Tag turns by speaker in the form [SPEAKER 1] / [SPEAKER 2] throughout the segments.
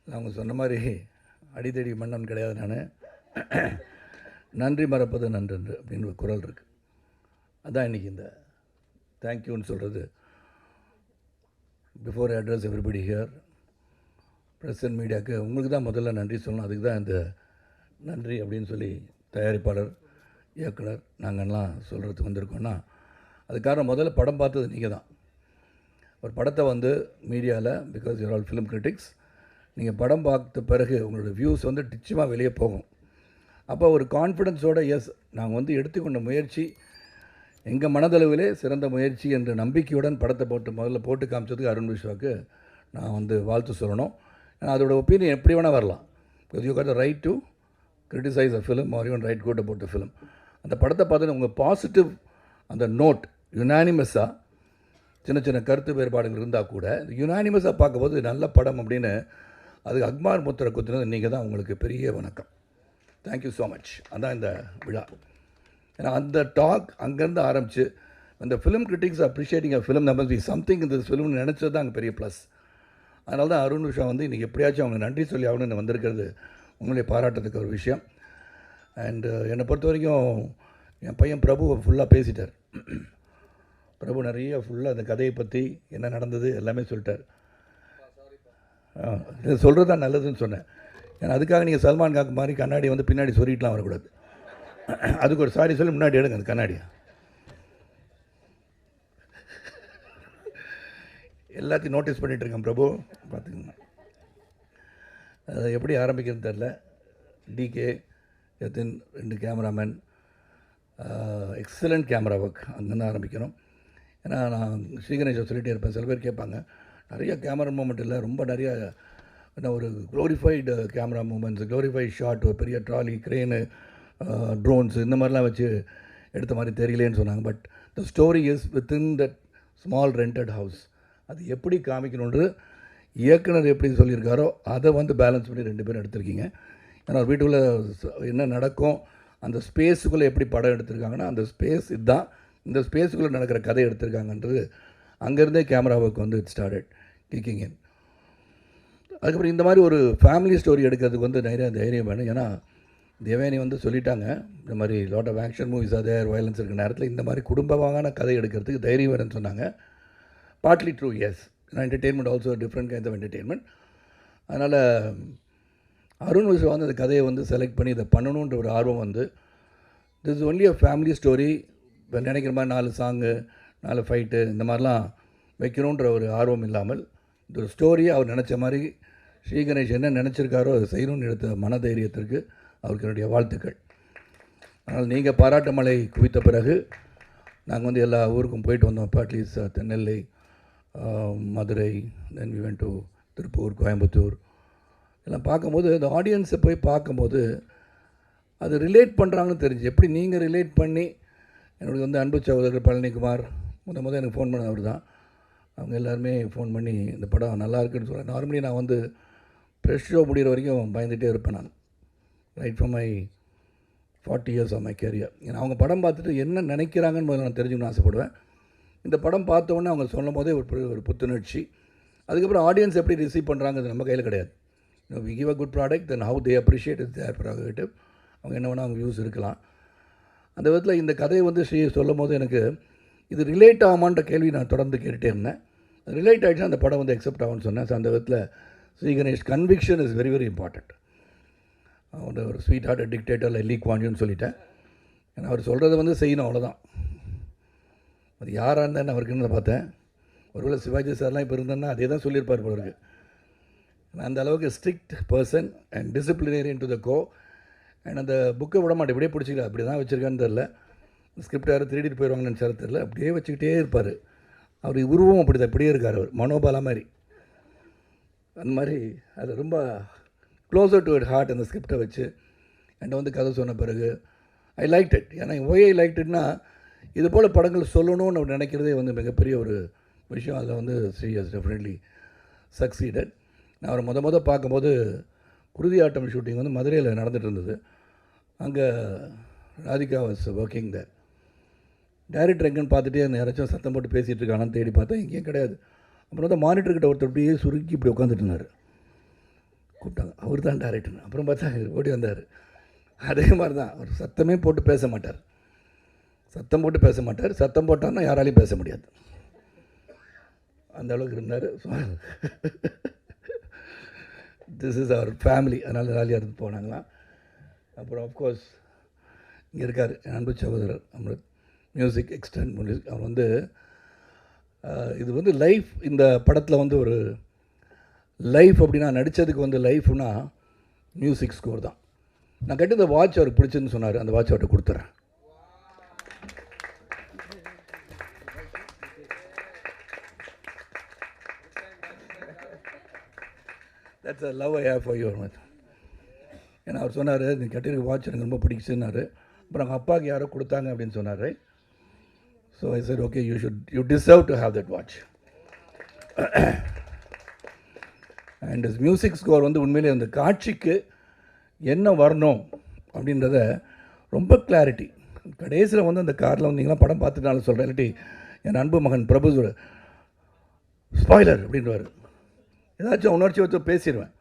[SPEAKER 1] அவங்க சொன்ன மாதிரி அடித்தடி மன்னன் கிடையாது. நான் நன்றி மறப்பது நன்றன்று அப்படின்னு ஒரு குரல் இருக்குது. அதான் இன்றைக்கி இந்த தேங்க்யூன்னு சொல்கிறது. Before I address everybody here, press and மீடியாவுக்கு உங்களுக்கு தான் முதல்ல நன்றி சொல்லணும். அதுக்கு தான் இந்த நன்றி அப்படின்னு சொல்லி தயாரிப்பாளர், இயக்குனர் நாங்கள்லாம் சொல்கிறதுக்கு வந்திருக்கோன்னா, அதுக்காக முதல்ல படம் பார்த்தது நீங்கள் தான். ஒரு படத்தை வந்து மீடியாவில், because your all film critics, நீங்கள் படம் பார்த்த பிறகு உங்களோட வியூஸ் வந்து நிச்சயமாக வெளியே போகும். அப்போ ஒரு கான்ஃபிடென்ஸோடு எஸ் நாங்கள் வந்து எடுத்துக்கொண்ட முயற்சி எங்கள் மனதளவிலே சிறந்த முயற்சி என்ற நம்பிக்கையுடன் படத்தை முதல்ல போட்டு காமிச்சதுக்கு அருண் விஸ்வாவுக்கு நான் வந்து வாழ்த்து சொல்லணும். ஏன்னா அதோட ஒப்பீனியன் எப்படி வேணால் வரலாம். Because you got the right to criticise a film or even write good about a film. அந்த படத்தை பார்த்துட்டு உங்கள் பாசிட்டிவ் அந்த நோட் யுனானிமஸாக சின்ன சின்ன கருத்து வேறுபாடுகள் இருந்தால் கூட யுனானிமஸாக பார்க்கும்போது நல்ல படம் அப்படின்னு அதுக்கு அக்மார் முத்திரை குத்துனது நீங்கள் தான். உங்களுக்கு பெரிய வணக்கம். Thank you so much. அதான் இந்த விழா. ஏன்னா அந்த டாக் அங்கேருந்து ஆரம்பித்து அந்த film critics appreciating a film number be something இந்த ஃபிலிம்னு நினச்சது தான் அங்கே பெரிய ப்ளஸ். அதனால தான் அருண் விஷா வந்து இன்றைக்கி எப்படியாச்சும் அவங்க நன்றி சொல்லி ஆகணும்னு வந்திருக்கிறது உங்களுடைய பாராட்டத்துக்கு ஒரு விஷயம். அண்டு என்னை பொறுத்த வரைக்கும் என் பையன் பிரபு ஃபுல்லாக பேசிட்டார். பிரபு நிறைய ஃபுல்லாக அந்த கதையை பற்றி என்ன நடந்தது எல்லாமே சொல்லிட்டார். இது சொல்கிறது தான் நல்லதுன்னு சொன்னேன். ஏன்னா அதுக்காக நீங்கள் சல்மான் காக்கு மாதிரி கண்ணாடி வந்து பின்னாடி சொல்லிட்டுலாம் வரக்கூடாது. அதுக்கு ஒரு சாரி சொல்லி முன்னாடி எடுங்க அந்த கண்ணாடியை. எல்லாத்தையும் நோட்டீஸ் பண்ணிகிட்ருக்கேன் பிரபு, பார்த்துக்கோங்க. அதை எப்படி ஆரம்பிக்கிறது தெரில. டிகே எத்தின் 2 கேமராமேன், எக்ஸலண்ட் கேமரா ஒர்க், அங்கேருந்து ஆரம்பிக்கணும். ஏன்னா நான் ஸ்ரீகணேஷை சொல்லிகிட்டே இருப்பேன். சில பேர் கேட்பாங்க நிறைய கேமரா மூமெண்ட் இல்லை, ரொம்ப நிறைய ஒரு glorified camera moments, glorified shot, ஒரு பெரிய ட்ராலி, க்ரெயினு, ட்ரோன்ஸ் இந்த மாதிரிலாம் வச்சு எடுத்த மாதிரி தெரியலேன்னு சொன்னாங்க. But the story is within that small rented house. அது எப்படி காமிக்கணுன்றது இயக்குனர் எப்படி சொல்லியிருக்காரோ அதை வந்து பேலன்ஸ் பண்ணி 2 பேரும் எடுத்திருக்கீங்க. ஏன்னா வீட்டுக்குள்ளே என்ன நடக்கும், அந்த ஸ்பேஸுக்குள்ளே எப்படி படம் எடுத்திருக்காங்கன்னா அந்த ஸ்பேஸ் இதுதான், இந்த ஸ்பேஸுக்குள்ளே நடக்கிற கதை எடுத்திருக்காங்கன்றது அங்கேருந்தே கேமராவுக்கு வந்து இட் ஸ்டார்டட் கிக்கிங் இன். அதுக்கப்புறம் இந்த மாதிரி ஒரு ஃபேமிலி ஸ்டோரி எடுக்கிறதுக்கு வந்து நிறைய தைரியம் வேணும். ஏன்னா தேவயானி வந்து சொல்லிட்டாங்க, இந்த மாதிரி லாட் ஆஃப் ஆக்ஷன் மூவிஸ் அதே வயலன்ஸ் இருக்கிற நேரத்தில் இந்த மாதிரி குடும்பமான கதை எடுக்கிறதுக்கு தைரியம் வேணும்னு சொன்னாங்க. Partly true, yes. Entertainment also different kinds of entertainment. அதனால் அருண் விஸ்வா வந்து அந்த கதையை வந்து செலக்ட் பண்ணி இதை பண்ணணுன்ற ஒரு ஆர்வம் வந்து this is only a family story. இப்போ நினைக்கிற மாதிரி 4 சாங்கு 4 ஃபைட்டு இந்த மாதிரிலாம் வைக்கணுன்ற ஒரு ஆர்வம் இல்லாமல் இந்த ஒரு ஸ்டோரியை அவர் நினச்ச மாதிரி ஸ்ரீகணேஷ் என்ன நினச்சிருக்காரோ அதை செய்யணும்னு எடுத்த மனதைரியத்திற்கு அவருக்கு என்னுடைய வாழ்த்துக்கள். அதனால் நீங்கள் பாராட்டு மழை குவித்த பிறகு நாங்கள் வந்து எல்லா ஊருக்கும் போயிட்டு வந்தோம். At least Tirunelveli, Madurai, then we went to Tiruppur, Coimbatore எல்லாம் பார்க்கும்போது அந்த ஆடியன்ஸை போய் பார்க்கும்போது அது ரிலேட் பண்ணுறாங்கன்னு தெரிஞ்சு. எப்படி நீங்கள் ரிலேட் பண்ணி என்னுடைய வந்து அன்பு சகோதரர் பழனிக்குமார் முதல் எனக்கு ஃபோன் பண்ண அவர் தான். அவங்க எல்லாருமே ஃபோன் பண்ணி இந்த படம் நல்லா இருக்குன்னு சொல்கிறேன். நார்மலி நான் வந்து ப்ரெஷ் ஷோ முடிகிற வரைக்கும் பயந்துகிட்டே இருப்பேன் நான், right from my 40 years of my career. ஏன்னா அவங்க படம் பார்த்துட்டு என்ன நினைக்கிறாங்கன்னு முதல்ல நான் தெரிஞ்சுக்கணும்னு ஆசைப்படுவேன். இந்த படம் பார்த்தோன்னே அவங்க சொல்லும் போதே ஒரு புத்துணர்ச்சி. அதுக்கப்புறம் ஆடியன்ஸ் எப்படி ரிசீவ் பண்ணுறாங்கிறது நம்ம கையில் கிடையாது. We give a good product, then how they appreciate is their prerogative. அவங்க என்ன வேணால் அவங்க வியூஸ் இருக்கலாம். அந்த விதத்தில் இந்த கதையை வந்து சொல்லும் போது எனக்கு இது ரிலேட் ஆகுமான்ற கேள்வி நான் தொடர்ந்து கேட்டுகிட்டே இருந்தேன். ரிலேட் ஆகிடுச்சுன்னா அந்த படம் வந்து அக்செப்ட் ஆகும்னு சொன்னேன். ஸோ அந்த விதத்தில் Sriganesh conviction is very very important. அவரோட ஒரு sweetheart dictator Lee Kuan யூன்னு சொல்லிட்டேன். ஏன்னா அவர் சொல்கிறத வந்து செய்யணும், அவ்வளோதான். அது யாராக இருந்தான்னு அவருக்குன்னு பார்த்தேன். ஒருவேளை சிவாஜி சார்லாம் இப்போ இருந்தேன்னா அதே தான் சொல்லியிருப்பார் போல இருக்கு. அந்த அளவுக்கு strict person and disciplinarian to the core. And அந்த புக்கை விட மாட்டேன், இப்படியே பிடிச்சிக்கல, அப்படி தான் வச்சுருக்கான்னு தெரில. ஸ்கிரிப்ட் யாரும் திருடிட்டு போயிடுவாங்கன்னு நினச்சாரு தெரில, அப்படியே வச்சுக்கிட்டே இருப்பார். அவர் உருவம் அப்படி தான், இப்படியே இருக்கார் அவர், மனோபாலா மாதிரி. அந்த மாதிரி அது ரொம்ப க்ளோசர் டு இட் ஹார்ட் அந்த ஸ்கிரிப்டை வச்சு என்கிட்ட வந்து கதை சொன்ன பிறகு ஐ லைக் இட். ஏன்னா ஒய் ஐ லைக் இட்னா இது போல் படங்கள் சொல்லணும்னு அவர் நினைக்கிறதே வந்து மிகப்பெரிய ஒரு விஷயம். அதில் வந்து ஸ்ரீ ஹஸ் டெஃபினெட்லி சக்சீடட். நான் அவரை பார்க்கும்போது குருதி ஆட்டம் ஷூட்டிங் வந்து மதுரையில் நடந்துகிட்டு இருந்தது. அங்கே Radhika was working there. Director எங்கேன்னு பார்த்துட்டே அந்த யாராச்சும் சத்தம் போட்டு பேசிகிட்டு இருக்கானான்னு தேடி பார்த்தா எங்கேயும் கிடையாது. அப்புறம் வந்து மானிட்டர்கிட்ட ஒருத்தர் அப்படியே சுருக்கி இப்படி உட்காந்துட்டு இருந்தார். கூப்பிட்டாங்க, அவர் தான் டேரக்டர். அப்புறம் பார்த்தா ஓடி வந்தார். அதே மாதிரி தான், அவர் சத்தமே போட்டு பேச மாட்டார். சத்தம் போட்டு பேச மாட்டார். சத்தம் போட்டார்னா யாராலையும் பேச முடியாது, அந்த அளவுக்கு இருந்தார். This is our family. அதனால் ஜாலியாக இருந்து போனாங்களாம். அப்புறம் ஆஃப்கோர்ஸ் இங்கே இருக்கார் என் அன்பு சகோதரர் அமிர்த், மியூசிக் எக்ஸ்டெண்ட் மியூசிக். அவர் வந்து இது வந்து லைஃப், இந்த படத்தில் வந்து ஒரு லைஃப் அப்படின்னா நடித்ததுக்கு வந்து லைஃப்னா மியூசிக் ஸ்கோர் தான். நான் கேட்டு இந்த வாட்ச் அவருக்கு பிடிச்சுன்னு சொன்னார், அந்த வாட்ச் அவர்கிட்ட கொடுத்துறேன். That's a love I have for your much. ஏன்னா அவர் சொன்னார், நீ கட்டிருக்க வாட்ச் எனக்கு ரொம்ப பிடிச்சுன்னாரு. அப்புறம் அவங்க அப்பாவுக்கு யாரோ கொடுத்தாங்க அப்படின்னு சொன்னார். So I said okay, you deserve to have that watch. And music score வந்து உண்மையிலே அந்த காட்சிக்கு என்ன வரணும் அப்படின்றத ரொம்ப கிளாரிட்டி. கடைசியில் வந்து அந்த காரில் வந்தீங்கன்னா படம் பார்த்துட்டாலும் சொல்கிறேன், இல்லாட்டி என் அன்பு மகன் பிரபு ஸ்பாய்லர் அப்படின்வார். ஏதாச்சும் உணர்ச்சி வச்சு பேசிடுவேன்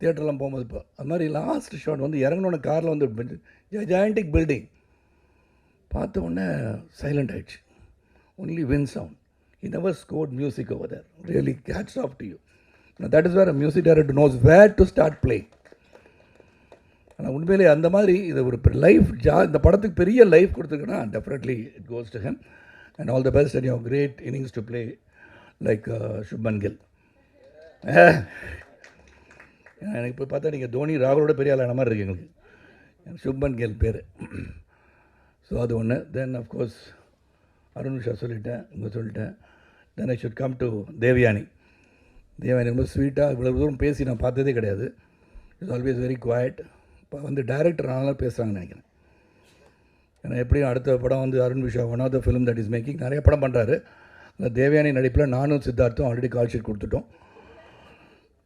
[SPEAKER 1] தியேட்டர்லாம் போகும்போது. இப்போ அது மாதிரி லாஸ்ட் ஷாட் வந்து இறங்கினோட காரில் வந்து ஜாயிண்டிக் பில்டிங் பார்த்த உடனே சைலண்ட் ஆகிடுச்சு. Only win sound. He never scored music over there. Really, hats off to you. Now, that is where a music director knows where to start playing. ஆனால் உண்மையிலே அந்த மாதிரி இது ஒரு லைஃப் இந்த படத்துக்கு பெரிய லைஃப் கொடுத்துருக்குன்னா definitely it goes to him. And all the best and your great innings to play like Shubman Gill. எனக்கு இப்போ பார்த்தா நீங்கள் தோனி ராகுலோட பெரிய ஆளான மாதிரி இருக்கு எங்களுக்கு. சுப்மன் கில் பேர். ஸோ அது ஒன்று. தென் அஃப்கோர்ஸ் அருண் விஷா சொல்லிட்டேன், இங்கே சொல்லிட்டேன். Then I should come to Devayani. Devayani ரொம்ப ஸ்வீட்டாக இவ்வளோ தூரம் பேசி நான் பார்த்ததே கிடையாது. It's always very quiet. இப்போ வந்து டைரக்டர் ஆனாலும் பேசுகிறாங்கன்னு நினைக்கிறேன். ஏன்னா எப்படியும் அடுத்த படம் வந்து Arun Visha one of the film that is making நிறைய படம் பண்ணுறாரு. அந்த தேவயானி நடிப்பில் நானும் சித்தார்த்தும் ஆல்ரெடி கால் ஷீட் கொடுத்துட்டோம்.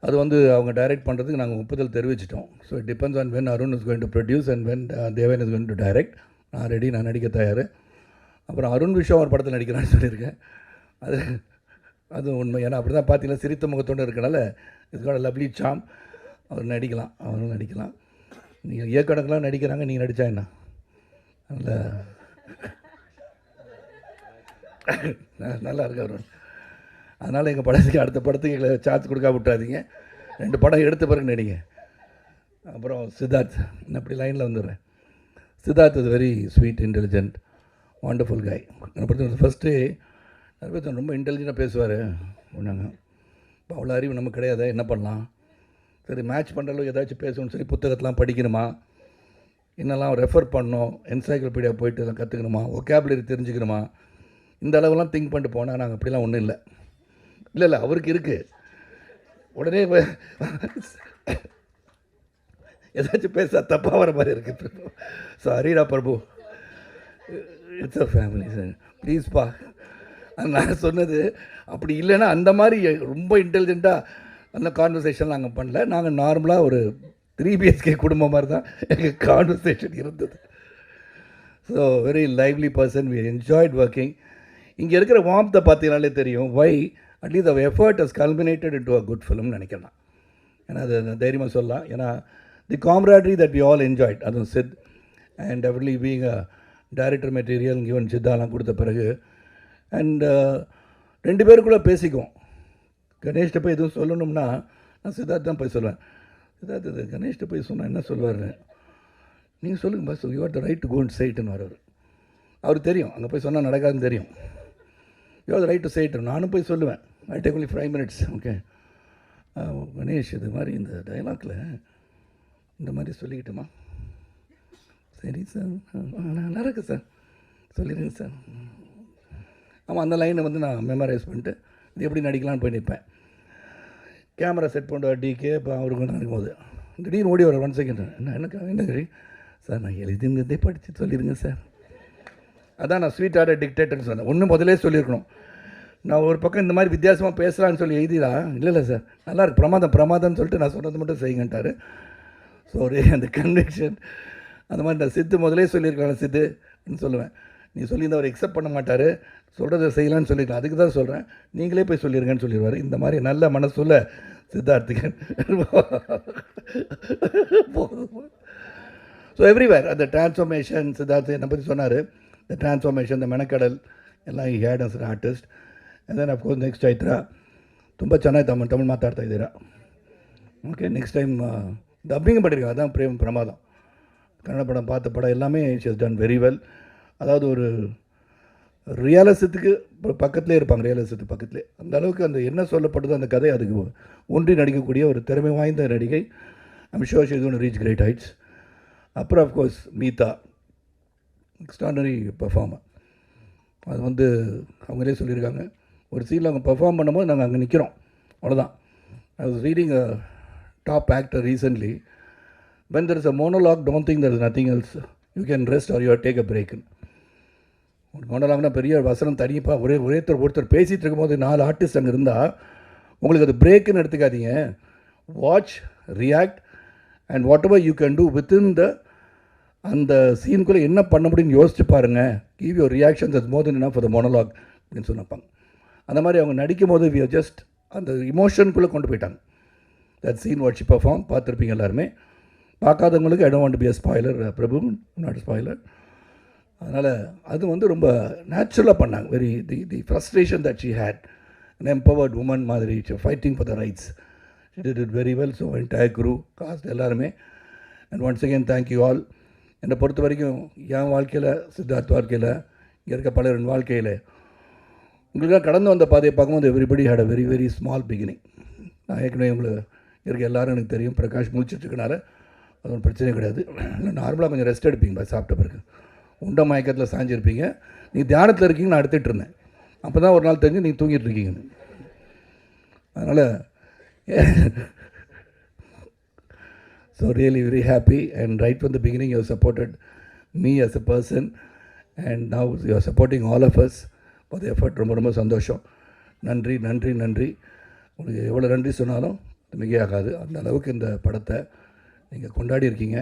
[SPEAKER 1] அது வந்து அவங்க டைரக்ட் பண்ணுறதுக்கு நாங்கள் ஒப்புதல் தெரிவிச்சிட்டோம். So it depends on when Arun is going to produce and when Devayani is going to direct. நான் ரெடி, நான் நடிக்க தயார். அப்புறம் அருண் விஷா ஒரு படத்தில் நடிக்கிறான்னு சொல்லியிருக்கேன். அது உண்மை. ஏன்னா அப்படி தான் பார்த்தீங்கன்னா சிரித்த முகத்தோடு இருக்கனால இட்ஸ் காட் அ லவ்லி சாம். அவர் நடிக்கலாம், அவரும் நடிக்கலாம். நீங்கள் இயக்கணக்கெலாம் நடிக்கிறாங்க, நீங்கள் நடித்தா என்ன? நல்லா இருக்கு அவர். அதனால் எங்கள் படத்துக்கு அடுத்த படத்துக்கு எங்களை சார்ஜ் கொடுக்க விட்டுறாதீங்க. 2 படம் எடுத்த பிறகு நடிங்க. அப்புறம் சித்தார்த், நான் அப்படி லைனில் வந்துடுறேன். Siddharth is very sweet, intelligent, wonderful காய். என்னை பொறுத்த ஃபஸ்ட்டு நிறைய பேர் ரொம்ப இன்டெலிஜென்ட்டாக பேசுவார். ஒன்றாங்க இப்போ அவ்வளோ அறிவு நமக்கு கிடையாது, என்ன பண்ணலாம்? சரி, மேட்ச் பண்ணுற அளவுக்கு ஏதாச்சும் பேசணும்னு சொல்லி புத்தகத்தெலாம் படிக்கணுமா, இன்னெல்லாம் ரெஃபர் பண்ணணும், என்சைக்ளோபீடியா போய்ட்டு எல்லாம் கற்றுக்கணுமா, ஒகேபுலரி தெரிஞ்சுக்கணுமா, இந்த அளவுலாம் திங்க் பண்ணிட்டு போனால் நாங்கள் அப்படிலாம் ஒன்றும் இல்லை. இல்லை அவருக்கு இருக்குது. உடனே ஏதாச்சும் பேச தப்பாக வர மாதிரி இருக்குது. சாரிடா பிரபு, இட்ஸ் அ ஃபேமிலி சார், ப்ளீஸ்ப்பா. நான் சொன்னது அப்படி இல்லைன்னா அந்த மாதிரி ரொம்ப இன்டெலிஜென்ட்டாக அந்த கான்வர்சேஷன் நாங்கள் பண்ணல. நாங்கள் நார்மலாக ஒரு 3 BHK குடும்பம் மாதிரி தான் எங்கள் கான்வர்சேஷன் இருந்தது. So very lively person, we enjoyed working. இங்கே இருக்கிற வார்த்தை பார்த்தீங்கனாலே தெரியும் வை அட்லீஸ்ட் அவர் effort has culminated into a good ஃபிலிம்னு நினைக்கிறேன். ஏன்னா அது தைரியமாக சொல்லலாம். ஏன்னா the camaraderie that we all enjoyed, அதுவும் Sid and definitely being a director material given சித்தாலாம் கொடுத்த பிறகு அண்ட் 2 பேருக்குள்ளே பேசிக்குவோம். கணேஷ்கிட்ட போய் எதுவும் சொல்லணும்னா நான் சித்தார்த் தான் போய் சொல்லுவேன். சித்தார்த் இது கணேஷ்கிட்ட போய் சொன்னால் என்ன சொல்லுவார், நீங்கள் சொல்லுங்கள் பஸ், you are the right to go and சைட்டுன்னு வர்றார். அவர் தெரியும் அங்கே போய் சொன்னால் நடக்காதுன்னு தெரியும். You are the right to side. நானும் போய் சொல்லுவேன், I take only 5 minutes. Okay Ganesh, இது மாதிரி இந்த டைலாக்ல இந்த மாதிரி சொல்லிக்கிட்டோமா? சரி சார், நல்லா இருக்கு சார், சொல்லிடுங்க சார். ஆமாம், அந்த லைனை வந்து நான் மெமரைஸ் பண்ணிட்டு இது எப்படி நடிக்கலான்னு போய் நிற்பேன். கேமரா செட் பண்ணுற டிகே இப்போ அவருக்கு நடக்கும்போது திடீர்னு ஓடி வர 1 செகண்ட், என்ன கறி சார், நான் எழுதிருந்ததே படித்து சொல்லிடுங்க சார். அதான் நான் ஸ்வீட்டாக டிக்டேட்டர்னு சொன்னேன். ஒன்றும் முதலே சொல்லியிருக்கணும். நான் ஒரு பக்கம் இந்த மாதிரி வித்தியாசமாக பேசலான்னு சொல்லி எழுதிடா, இல்லை சார் நல்லா இருக்கு, பிரமாதம்னு சொல்லிட்டு நான் சொன்னது மட்டும் செய்யுங்கன்ட்டார். ஸோ ஒரு அந்த கன்விக்ஷன் அந்த மாதிரி நான் சித்து முதலே சொல்லியிருக்கலாம் சித்துன்னு சொல்லுவேன். நீ சொல்லியிருந்த அவர் எக்ஸப்ட் பண்ண மாட்டார், சொல்கிறத செய்யலான்னு சொல்லியிருக்கலாம். அதுக்கு தான் சொல்கிறேன், நீங்களே போய் சொல்லிடுங்கன்னு சொல்லிடுவார். இந்த மாதிரி நல்ல மனசுள்ள சித்தார்த்துக்கு ஸோ எவ்ரிவேர் அந்த டிரான்ஸ்ஃபர்மேஷன் சித்தார்த்து என்னை பற்றி சொன்னார். இந்த டிரான்ஸ்ஃபர்மேஷன், இந்த மெனக்கடல் எல்லாம் he had as an artist. And then of course next Chaitra ತುಂಬ ಚೆನ್ನಾಗಿ ತಮಿಳು ಮಾತಾಡ್ತಾ ಇದ್ದೀರಾ. ஓகே, நெக்ஸ்ட் டைம் டப்பிங்கும் பண்ணியிருக்கேன். அதான் பிரமாதம். கன்னட படம் பார்த்த படம் எல்லாமே she has done very well. அதாவது ஒரு ரியாலிசத்துக்கு பக்கத்துலேயே இருப்பாங்க, ரியாலிசத்துக்கு பக்கத்துலேயே. அந்த அளவுக்கு அந்த என்ன சொல்லப்பட்டதோ அந்த கதை அதுக்கு ஒன்றி நடிக்கக்கூடிய ஒரு திறமை வாய்ந்த நடிகை. I'm sure she is going to reach great heights. அப்புறம் அஃப்கோர்ஸ் மீதா, எக்ஸ்ட்ராடனரி பெர்ஃபார்மர். அது வந்து அவங்களே சொல்லியிருக்காங்க, ஒரு சீனில் அவங்க பெர்ஃபார்ம் பண்ணும்போது நாங்கள் அங்கே நிற்கிறோம், அவ்வளோதான். I was reading a top actor recently, when there is a monologue, don't think there is nothing else, you can rest or you take a break. ஒரு மோனலாக்னா பெரிய வசனம் தனிப்பாக ஒருத்தர் பேசிகிட்டு இருக்கும்போது 4 ஆர்டிஸ்ட் அங்கே இருந்தால் உங்களுக்கு அது பிரேக்குன்னு எடுத்துக்காதீங்க. Watch, react and what ever you can do within the அந்த சீனுக்குள்ளே என்ன பண்ண முடியும்னு யோசிச்சு பாருங்கள். Give your reactions is more then enough for the monologue அப்படின்னு சொன்னப்பாங்க. அந்த மாதிரி அவங்க நடிக்கும் போது வி ஆர் ஜஸ்ட் அந்த இமோஷனுக்குள்ளே கொண்டு போயிட்டாங்க. That scene what she perform பார்த்துருப்பீங்க எல்லாருமே. பார்க்காதவங்களுக்கு I don't want to be a spoiler, Prabhu not spoiler. அதனால் அது வந்து ரொம்ப நேச்சுரலாக பண்ணாங்க. Very the frustration that she had, an empowered woman மாதிரி, fighting for the rights, she did it very well. So entire crew, cast எல்லாருமே. And once again thank you all. என்னை பொறுத்த வரைக்கும் என் வாழ்க்கையில், சித்தார்த் வாழ்க்கையில், இங்கே இருக்க பலரின் வாழ்க்கையில் உங்களுக்காக கடந்து வந்த பாதையை பார்க்கும்போது everybody had a very very small beginning. நான் ஏற்கனவே உங்களுக்கு இருக்க எல்லோரும் எனக்கு தெரியும். பிரகாஷ் முடிச்சிட்ருக்கனால அது ஒன்றும் பிரச்சனை கிடையாது. இல்லை நார்மலாக கொஞ்சம் ரெஸ்ட் எடுப்பீங்க சாப்பிட்ட பிறகு. உண்ட மயக்கத்தில் சாஞ்சிருப்பீங்க. நீங்கள் தியானத்தில் இருக்கீங்க, நான் எடுத்துகிட்டு இருந்தேன். அப்போ தான் ஒரு நாள் தெரிஞ்சு நீங்கள் தூங்கிட்டு இருக்கீங்கன்னு. அதனால் so really very happy. And right from the beginning you supported me as a person and now you are supporting all of us for the effort. ரொம்ப ரொம்ப சந்தோஷம். நன்றி நன்றி நன்றி. உங்களுக்கு எவ்வளோ நன்றி சொன்னாலும் மிகையாகாது. அந்த அளவுக்கு இந்த படத்தை நீங்கள் கொண்டாடி இருக்கீங்க.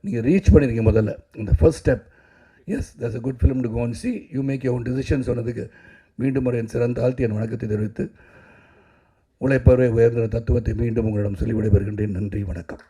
[SPEAKER 1] நீங்கள் ரீச் பண்ணியிருக்கீங்க முதல்ல இந்த first step. Yes, that's a good film to go and see. You make your own decision சொன்னதுக்கு மீண்டும் ஒரு என் சிறந்த ஆழ்த்தி என் வணக்கத்தை தெரிவித்து உழைப்பவரை உயர்ந்த தத்துவத்தை மீண்டும் உங்களிடம் சொல்லி விடைபெறுகின்றேன். நன்றி, வணக்கம்.